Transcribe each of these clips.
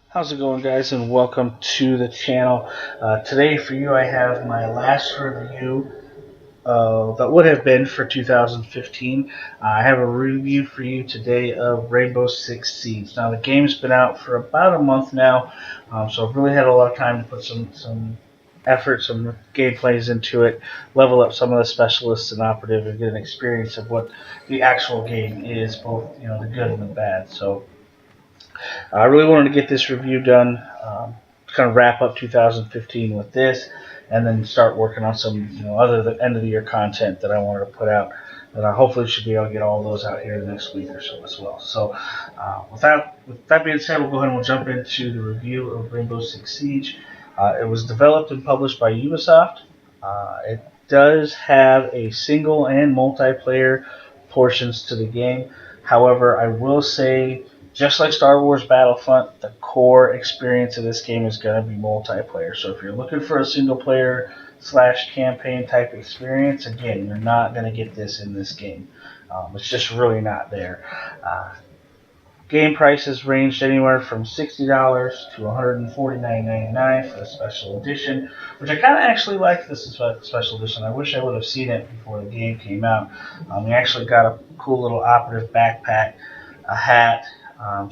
How's it going, guys, and welcome to the channel. Today for you I have my last review that would have been for 2015. I have a review for you today of Rainbow Six Siege. Now the game's been out for about a month now, so I've really had a lot of time to put some effort, some gameplays into it, level up some of the specialists and operative, and get an experience of what the actual game is, both the good and the bad. So I really wanted to get this review done, kind of wrap up 2015 with this, and then start working on some other end of the year content that I wanted to put out. And I hopefully should be able to get all those out here the next week or so as well. So with that being said, we'll go ahead and we'll jump into the review of Rainbow Six Siege. It was developed and published by Ubisoft. It does have a single and multiplayer portions to the game. However, I will say, just like Star Wars Battlefront, the core experience of this game is going to be multiplayer. So if you're looking for a single player / campaign type experience, again, you're not going to get this in this game. It's just really not there. Game prices ranged anywhere from $60 to $149.99 for the special edition, which I kind of actually like this special edition. I wish I would have seen it before the game came out. We actually got a cool little operative backpack, a hat,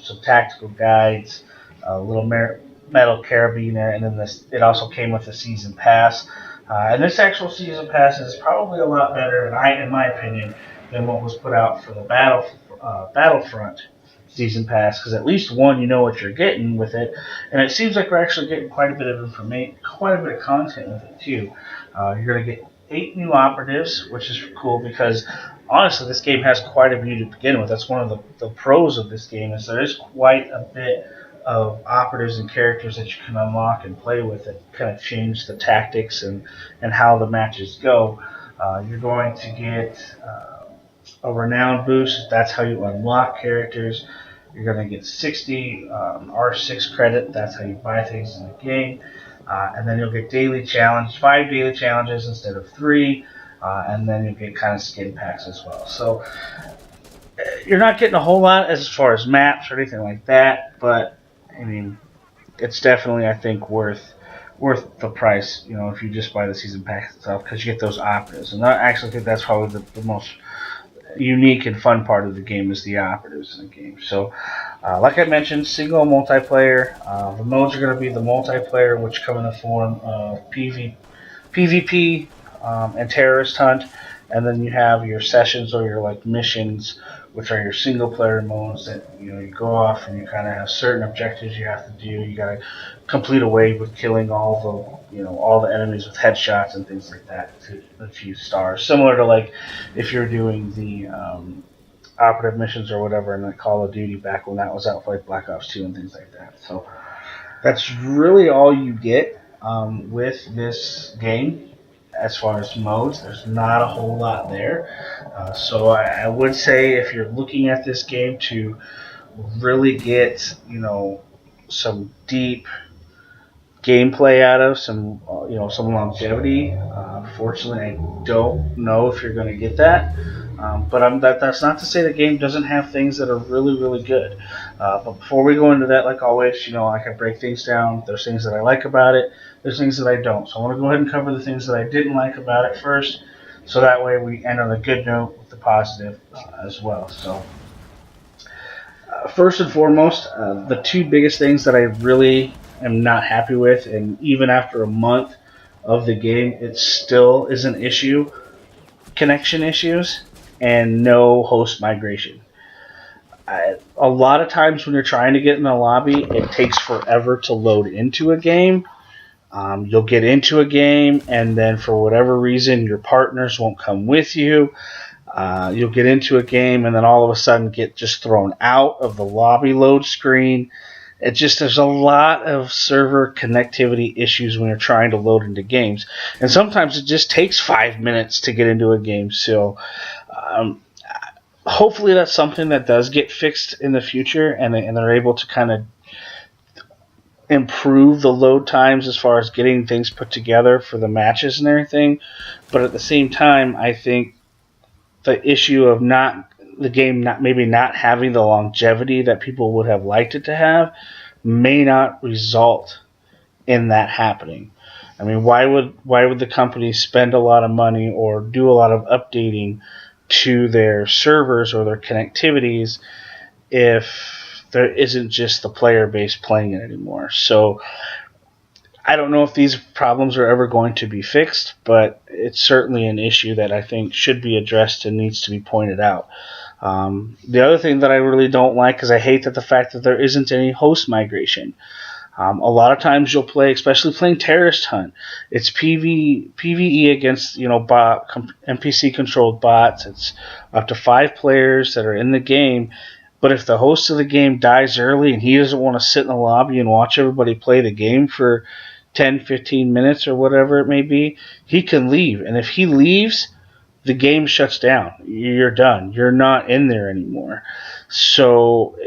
some tactical guides, a little metal carabiner, and then it also came with a season pass. And this actual season pass is probably a lot better, in my opinion, than what was put out for the Battlefront season pass, because at least one, you know what you're getting with it, and it seems like we're actually getting quite a bit of information, quite a bit of content with it too. You're going to get 8 new operatives, which is cool because honestly, this game has quite a view to begin with. That's one of the pros of this game, is there is quite a bit of operatives and characters that you can unlock and play with that kind of change the tactics and how the matches go. You're going to get a renown boost. That's how you unlock characters. You're going to get 60 R6 credit. That's how you buy things in the game. And then you'll get 5 daily challenges instead of 3. And then you get kind of skin packs as well. So you're not getting a whole lot as far as maps or anything like that, but I mean, it's definitely, I think, worth the price. If you just buy the season pack itself, because you get those operatives, and I actually think that's probably the most unique and fun part of the game is the operatives in the game. So, like I mentioned, single and multiplayer. The modes are going to be the multiplayer, which come in the form of PvP. And terrorist hunt, and then you have your sessions or your missions, which are your single player modes that you go off and you kind of have certain objectives you have to do. You got to complete a wave with killing all the enemies with headshots and things like that to achieve stars. Similar to if you're doing the operative missions or whatever in Call of Duty back when that was out for Black Ops 2 and things like that. So that's really all you get with this game. As far as modes, there's not a whole lot there. So I would say if you're looking at this game to really get, some deep gameplay out of, some longevity, fortunately I don't know if you're going to get that. But that's not to say the game doesn't have things that are really, really good. But before we go into that, like always, I can break things down. There's things that I like about it. There's things that I don't. So I want to go ahead and cover the things that I didn't like about it first, so that way we end on a good note with the positive as well. So first and foremost, the 2 biggest things that I really am not happy with, and even after a month of the game, it still is an issue: connection issues and no host migration. A lot of times when you're trying to get in a lobby, it takes forever to load into a game. You'll get into a game, and then for whatever reason, your partners won't come with you. You'll get into a game, and then all of a sudden get just thrown out of the lobby load screen. There's a lot of server connectivity issues when you're trying to load into games, and sometimes it just takes 5 minutes to get into a game. So hopefully that's something that does get fixed in the future, and they're able to kind of improve the load times as far as getting things put together for the matches and everything. But at the same time, I think the issue of not the game maybe not having the longevity that people would have liked it to have may not result in that happening. I mean, why would the company spend a lot of money or do a lot of updating to their servers or their connectivities if there isn't just the player base playing it anymore? So I don't know if these problems are ever going to be fixed, but it's certainly an issue that I think should be addressed and needs to be pointed out. The other thing that I really don't like is I hate that the fact that there isn't any host migration. A lot of times you'll play, especially playing Terrorist Hunt, it's PvE against NPC controlled bots. It's up to 5 players that are in the game. But if the host of the game dies early and he doesn't want to sit in the lobby and watch everybody play the game for 10, 15 minutes or whatever it may be, he can leave. And if he leaves, the game shuts down. You're done. You're not in there anymore. So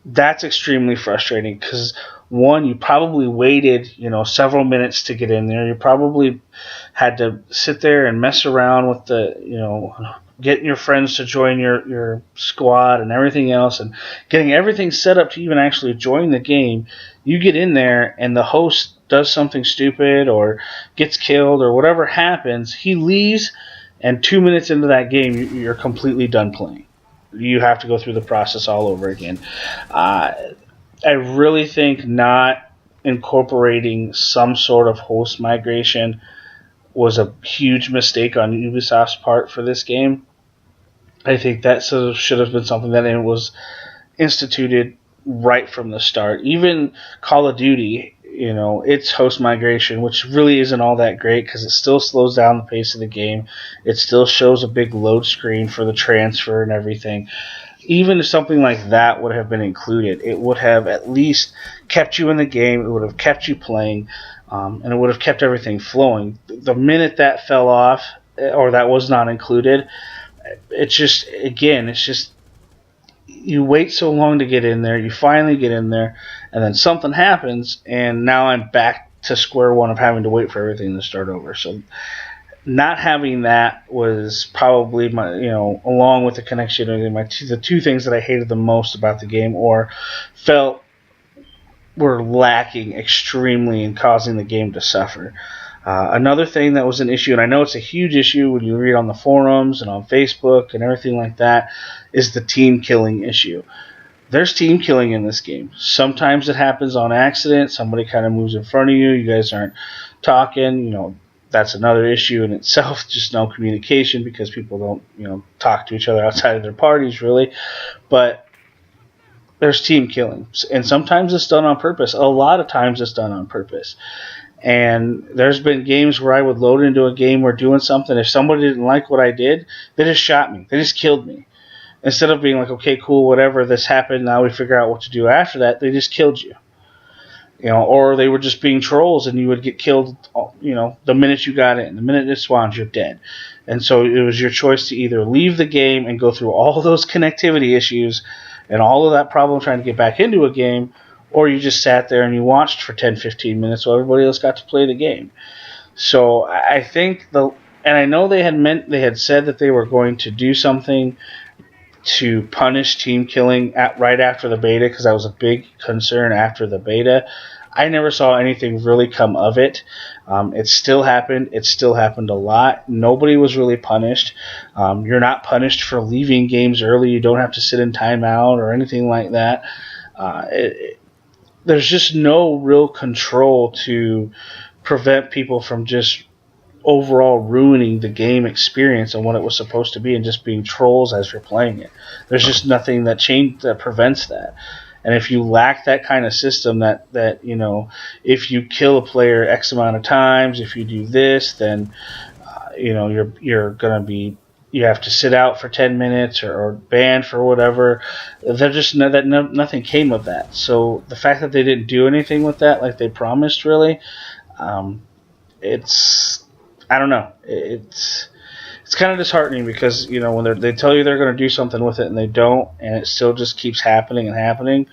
that's extremely frustrating because, one, you probably waited, several minutes to get in there. You probably had to sit there and mess around with getting your friends to join your squad and everything else, and getting everything set up to even actually join the game. You get in there and the host does something stupid or gets killed or whatever happens, he leaves, and 2 minutes into that game, you're completely done playing. You have to go through the process all over again. I really think not incorporating some sort of host migration was a huge mistake on Ubisoft's part for this game. I think that sort of should have been something that it was instituted right from the start. Even Call of Duty, its host migration, which really isn't all that great because it still slows down the pace of the game. It still shows a big load screen for the transfer and everything. Even if something like that would have been included, it would have at least kept you in the game, it would have kept you playing, and it would have kept everything flowing. The minute that fell off, or that was not included, it's just you wait so long to get in there, you finally get in there, and then something happens, and now I'm back to square one of having to wait for everything to start over. So not having that was probably along with the connection, the two things that I hated the most about the game or felt were lacking extremely and causing the game to suffer. Another thing that was an issue, and I know it's a huge issue when you read on the forums and on Facebook and everything like that, is the team killing issue. There's team killing in this game. Sometimes it happens on accident. Somebody kind of moves in front of you. You guys aren't talking. That's another issue in itself. Just no communication because people don't talk to each other outside of their parties really. But there's team killing, and sometimes it's done on purpose. A lot of times it's done on purpose. And there's been games where I would load into a game or doing something. If somebody didn't like what I did, they just shot me. They just killed me. Instead of being like, okay, cool, whatever, this happened, now we figure out what to do after that, they just killed you. Or they were just being trolls and you would get killed, the minute you got in. The minute it spawns, you're dead. And so it was your choice to either leave the game and go through all those connectivity issues and all of that problem trying to get back into a game, or you just sat there and you watched for 10, 15 minutes while everybody else got to play the game. So I think and I know they had said that they were going to do something to punish team killing right after the beta, because that was a big concern after the beta. I never saw anything really come of it. It still happened. It still happened a lot. Nobody was really punished. You're not punished for leaving games early. You don't have to sit in timeout or anything like that. There's just no real control to prevent people from just overall ruining the game experience and what it was supposed to be and just being trolls as you're playing it. There's just nothing that prevents that. And if you lack that kind of system that if you kill a player X amount of times, if you do this, then you're gonna be, you have to sit out for 10 minutes or banned for whatever. Nothing came of that. So the fact that they didn't do anything with that like they promised, really, it's, I don't know. It's kind of disheartening because, when they tell you they're going to do something with it and they don't, and it still just keeps happening and happening,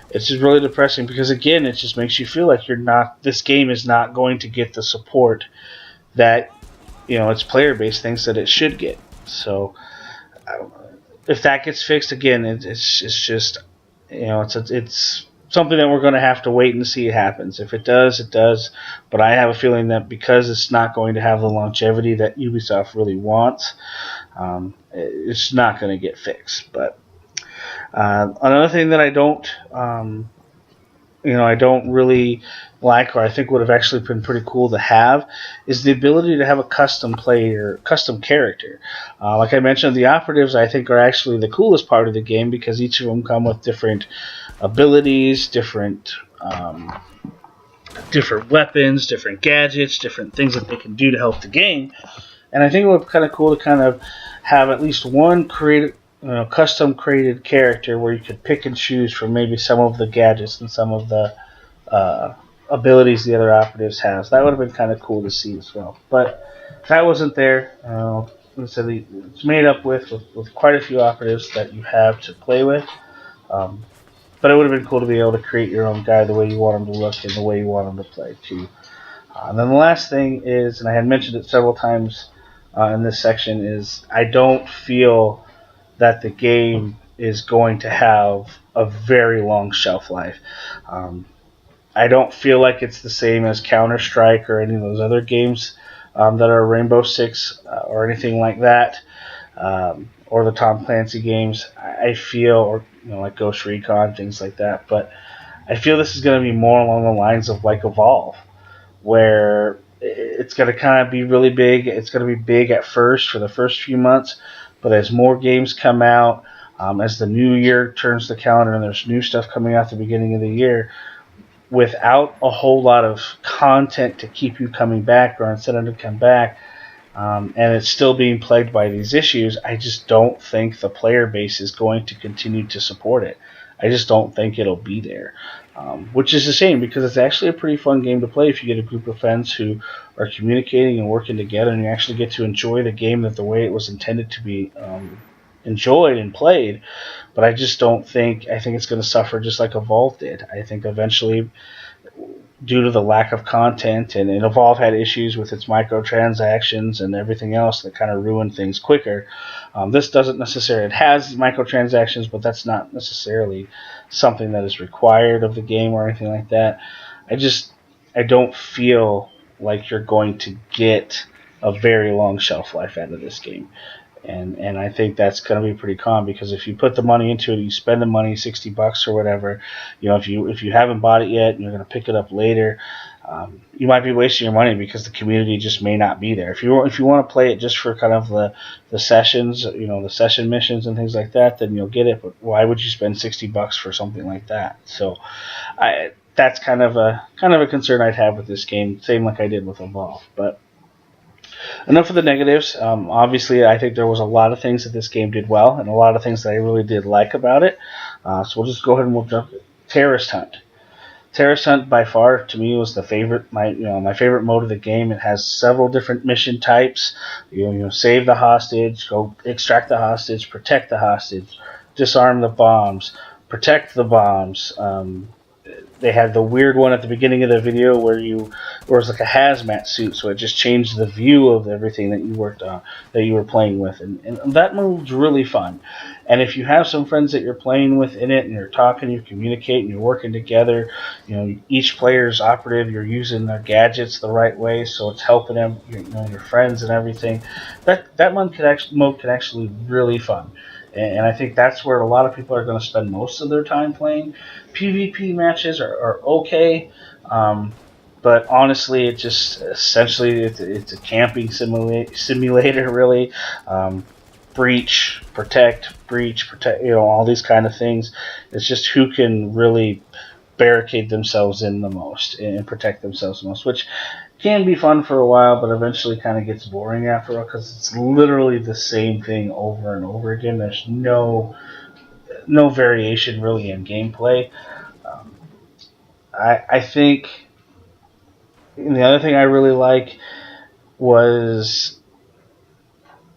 it's just really depressing because, again, it just makes you feel like this game is not going to get the support that, its player base thinks that it should get. So, if that gets fixed again, it's just, it's something that we're going to have to wait and see it happens. If it does, it does. But I have a feeling that because it's not going to have the longevity that Ubisoft really wants, it's not going to get fixed. But another thing that I don't really like, or I think would have actually been pretty cool to have, is the ability to have a custom player, custom character. Like I mentioned, the operatives I think are actually the coolest part of the game because each of them come with different abilities, different weapons, different gadgets, different things that they can do to help the game. And I think it would be kind of cool to kind of have at least one custom created character where you could pick and choose from maybe some of the gadgets and some of the uh, abilities the other operatives have. So that would have been kind of cool to see as well. But that wasn't there. So it's made up with quite a few operatives that you have to play with. Um, but it would have been cool to be able to create your own guy the way you want him to look and the way you want him to play too. And then the last thing is, and I had mentioned it several times in this section, is I don't feel that the game is going to have a very long shelf life. Um, I don't feel like it's the same as Counter Strike or any of those other games that are Rainbow Six or anything like that, or the Tom Clancy games. I feel, or like Ghost Recon, things like that. But I feel this is going to be more along the lines of like Evolve, where it's going to kind of be really big. It's going to be big at first for the first few months, but as more games come out, as the new year turns the calendar and there's new stuff coming out at the beginning of the year, without a whole lot of content to keep you coming back or incentive to come back, and it's still being plagued by these issues, I just don't think the player base is going to continue to support it. I just don't think it'll be there, which is a shame because it's actually a pretty fun game to play if you get a group of friends who are communicating and working together, and you actually get to enjoy the game that the way it was intended to be enjoyed and played. But I just don't think I think it's going to suffer just like Evolve did. I think eventually, due to the lack of content, and Evolve had issues with its microtransactions and everything else that kind of ruined things quicker. This doesn't necessarily, it has microtransactions, but that's not necessarily something that is required of the game or anything like that. I don't feel like you're going to get a very long shelf life out of this game. And I think that's going to be pretty common because if you put the money into it, you spend the money, $60 or whatever. If you haven't bought it yet and you're going to pick it up later, you might be wasting your money because the community just may not be there. If you want to play it just for kind of the sessions, the session missions and things like that, then you'll get it. But why would you spend $60 for something like that? So, that's kind of a concern I'd have with this game, same like I did with Evolve, but. Enough of the negatives. Obviously, I think there was a lot of things that this game did well, and a lot of things that I really did like about it. So we'll just go ahead and we'll jump. Terrorist Hunt. Terrorist Hunt by far to me was the favorite. My favorite mode of the game. It has several different mission types. Save the hostage, go extract the hostage, protect the hostage, disarm the bombs, protect the bombs. They had the weird one at the beginning of the video where it was like a hazmat suit, so it just changed the view of everything that you were playing with, and that move's really fun. And if you have some friends that you're playing with in it, and you're talking, you're communicating, you're working together, each player's operative, you're using their gadgets the right way, so it's helping them, your friends and everything. That mode can actually be really fun. And I think that's where a lot of people are going to spend most of their time playing. PvP matches are okay, but honestly, it just essentially it's a camping simulator, really. Breach, protect, all these kind of things. It's just who can really barricade themselves in the most and protect themselves the most, which can be fun for a while, but eventually kind of gets boring after a while because it's literally the same thing over and over again. There's no variation really in gameplay. Um, I think the other thing I really like was,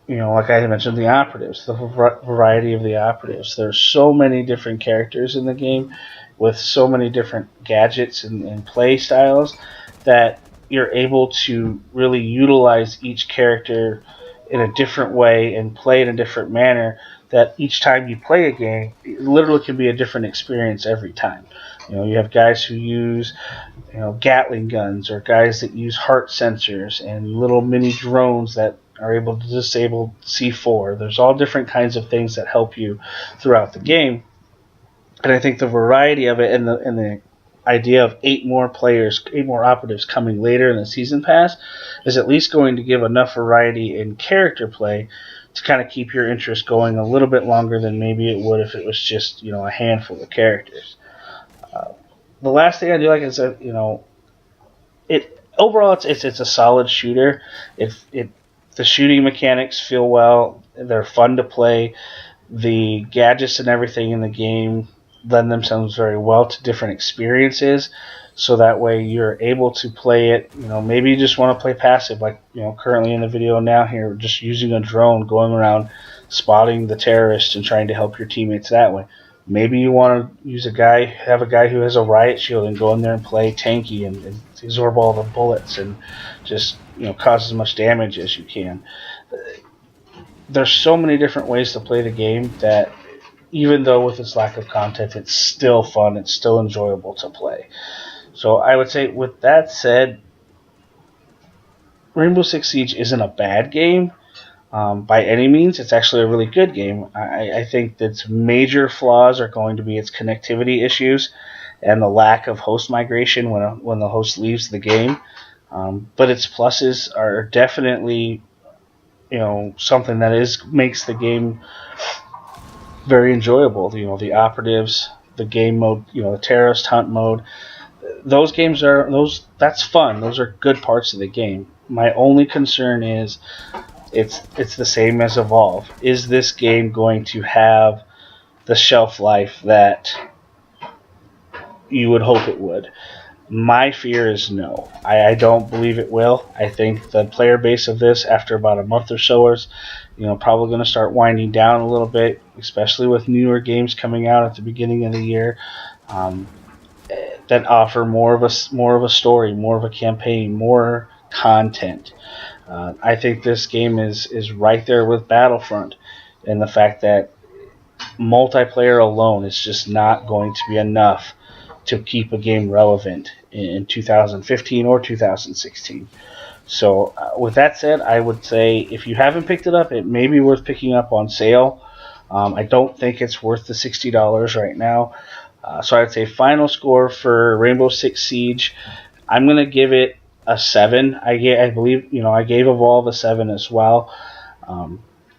like I mentioned, the operatives, the variety of the operatives. There's so many different characters in the game with so many different gadgets and play styles that you're able to really utilize each character in a different way and play in a different manner, that each time you play a game, it literally can be a different experience every time. You have guys who use Gatling guns, or guys that use heart sensors and little mini drones that are able to disable C4. There's all different kinds of things that help you throughout the game, and I think the variety of it and the idea of 8 more players, 8 more operatives coming later in the season pass is at least going to give enough variety in character play to kind of keep your interest going a little bit longer than maybe it would if it was just a handful of characters. Uh, the last thing I do like is that it overall it's a solid shooter. It the shooting mechanics feel well. They're fun to play. The gadgets and everything in the game lend themselves very well to different experiences. So that way you're able to play it. Maybe you just want to play passive, like currently in the video now here, just using a drone, going around spotting the terrorists and trying to help your teammates that way. Maybe you want to have a guy who has a riot shield and go in there and play tanky and absorb all the bullets and just cause as much damage as you can. There's so many different ways to play the game that even though with its lack of content, it's still fun, it's still enjoyable to play. So I would say, with that said, Rainbow Six Siege isn't a bad game by any means. It's actually a really good game. I think its major flaws are going to be its connectivity issues and the lack of host migration when the host leaves the game. But its pluses are definitely something that makes the game very enjoyable. The operatives, the game mode, the terrorist hunt mode. That's fun. Those are good parts of the game. My only concern is it's the same as Evolve. Is this game going to have the shelf life that you would hope it would? My fear is no. I don't believe it will. I think the player base of this, after about a month or so, is probably going to start winding down a little bit, especially with newer games coming out at the beginning of the year that offer more of a story, more of a campaign, more content. I think this game is right there with Battlefront, and the fact that multiplayer alone is just not going to be enough to keep a game relevant in 2015 or 2016. So, with that said, I would say if you haven't picked it up, it may be worth picking up on sale. I don't think it's worth the $60 right now. So I'd say final score for Rainbow Six Siege, I'm going to give it a 7. I believe I gave Evolve a 7 as well.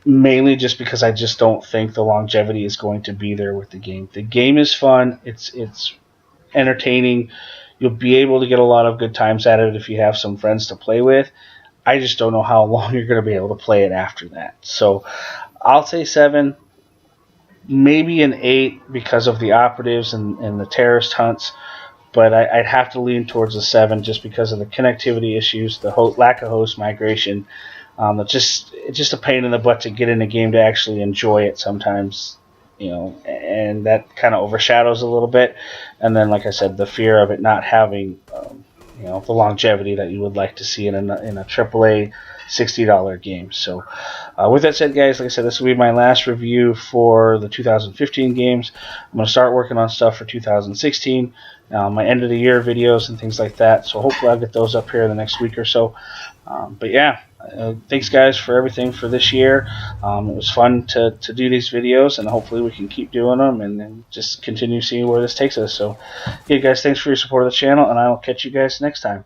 Mainly just because I just don't think the longevity is going to be there with the game. The game is fun. It's entertaining. You'll be able to get a lot of good times at it if you have some friends to play with. I just don't know how long you're going to be able to play it after that. So I'll say 7, maybe an 8 because of the operatives and the terrorist hunts. But I'd have to lean towards a 7 just because of the connectivity issues, the lack of host migration. It's just a pain in the butt to get in a game to actually enjoy it sometimes, and that kind of overshadows a little bit. And then, like I said, the fear of it not having, the longevity that you would like to see in a AAA $60 game. So, with that said, guys, like I said, this will be my last review for the 2015 games. I'm going to start working on stuff for 2016, my end of the year videos and things like that. So hopefully I'll get those up here in the next week or so. But yeah, thanks guys for everything for this year. It was fun to do these videos, and hopefully we can keep doing them and just continue seeing where this takes us. So yeah, guys, thanks for your support of the channel, and I will catch you guys next time.